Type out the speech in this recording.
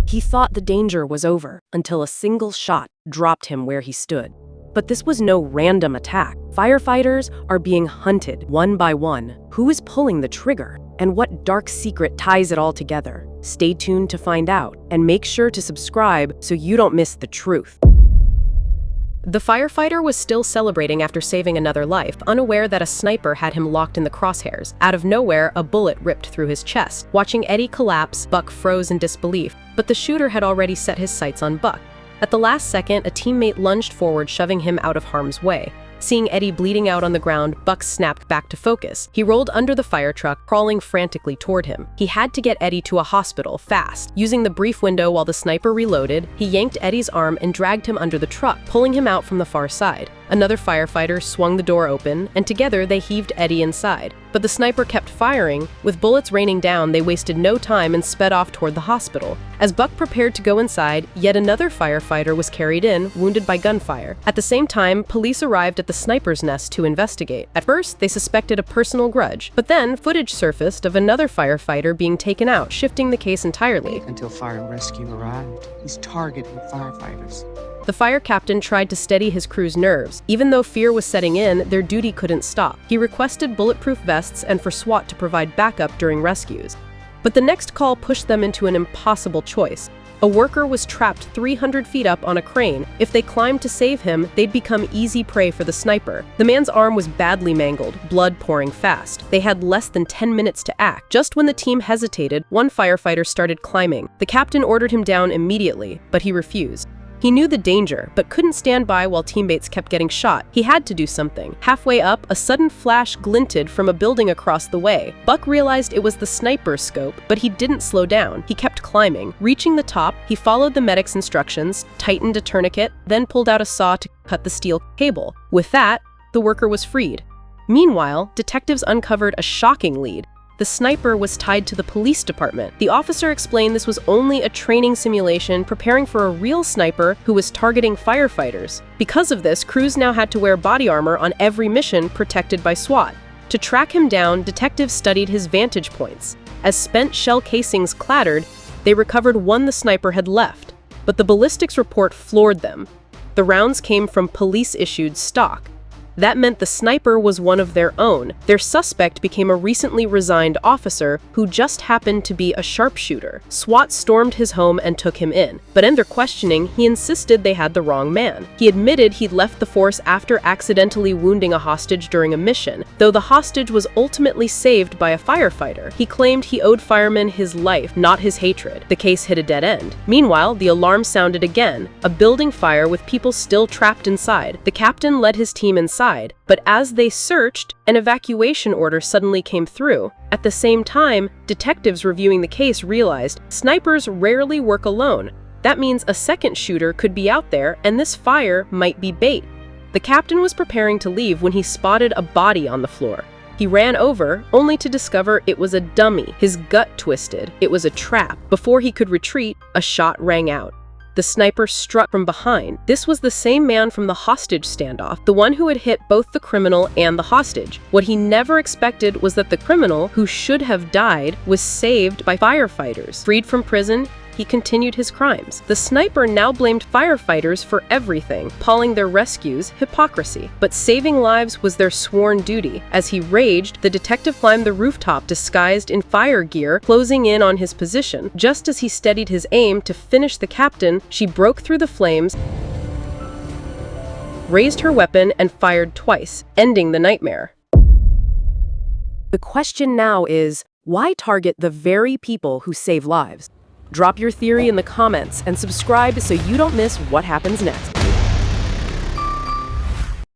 He thought the danger was over until a single shot dropped him where he stood. But this was no random attack. Firefighters are being hunted one by one. Who is pulling the trigger? And what dark secret ties it all together? Stay tuned to find out, and make sure to subscribe so you don't miss the truth. The firefighter was still celebrating after saving another life, unaware that a sniper had him locked in the crosshairs. Out of nowhere, a bullet ripped through his chest. Watching Eddie collapse, Buck froze in disbelief, but the shooter had already set his sights on Buck. At the last second, a teammate lunged forward, shoving him out of harm's way. Seeing Eddie bleeding out on the ground, Buck snapped back to focus. He rolled under the fire truck, crawling frantically toward him. He had to get Eddie to a hospital, fast. Using the brief window while the sniper reloaded, he yanked Eddie's arm and dragged him under the truck, pulling him out from the far side. Another firefighter swung the door open, and together they heaved Eddie inside. But the sniper kept firing. With bullets raining down, they wasted no time and sped off toward the hospital. As Buck prepared to go inside, yet another firefighter was carried in, wounded by gunfire. At the same time, police arrived at the sniper's nest to investigate. At first, they suspected a personal grudge, but then footage surfaced of another firefighter being taken out, shifting the case entirely. Until fire and rescue arrived, he's targeting firefighters. The fire captain tried to steady his crew's nerves. Even though fear was setting in, their duty couldn't stop. He requested bulletproof vests and for SWAT to provide backup during rescues. But the next call pushed them into an impossible choice. A worker was trapped 300 feet up on a crane. If they climbed to save him, they'd become easy prey for the sniper. The man's arm was badly mangled, blood pouring fast. They had less than 10 minutes to act. Just when the team hesitated, one firefighter started climbing. The captain ordered him down immediately, but he refused. He knew the danger, but couldn't stand by while teammates kept getting shot. He had to do something. Halfway up, a sudden flash glinted from a building across the way. Buck realized it was the sniper's scope, but he didn't slow down. He kept climbing. Reaching the top, he followed the medic's instructions, tightened a tourniquet, then pulled out a saw to cut the steel cable. With that, the worker was freed. Meanwhile, detectives uncovered a shocking lead. The sniper was tied to the police department. The officer explained this was only a training simulation preparing for a real sniper who was targeting firefighters. Because of this, crews now had to wear body armor on every mission protected by SWAT. To track him down, detectives studied his vantage points. As spent shell casings clattered, they recovered one the sniper had left. But the ballistics report floored them. The rounds came from police-issued stock. That meant the sniper was one of their own. Their suspect became a recently resigned officer who just happened to be a sharpshooter. SWAT stormed his home and took him in. But in their questioning, he insisted they had the wrong man. He admitted he'd left the force after accidentally wounding a hostage during a mission, though the hostage was ultimately saved by a firefighter. He claimed he owed firemen his life, not his hatred. The case hit a dead end. Meanwhile, the alarm sounded again, a building fire with people still trapped inside. The captain led his team inside. But as they searched, an evacuation order suddenly came through. At the same time, detectives reviewing the case realized snipers rarely work alone. That means a second shooter could be out there, and this fire might be bait. The captain was preparing to leave when he spotted a body on the floor. He ran over, only to discover it was a dummy. His gut twisted. It was a trap. Before he could retreat, a shot rang out. The sniper struck from behind. This was the same man from the hostage standoff, the one who had hit both the criminal and the hostage. What he never expected was that the criminal, who should have died, was saved by firefighters. Freed from prison, he continued his crimes. The sniper now blamed firefighters for everything, calling their rescues hypocrisy. But saving lives was their sworn duty. As he raged, the detective climbed the rooftop disguised in fire gear, closing in on his position. Just as he steadied his aim to finish the captain, she broke through the flames, raised her weapon, and fired twice, ending the nightmare. The question now is, why target the very people who save lives? Drop your theory in the comments and subscribe so you don't miss what happens next.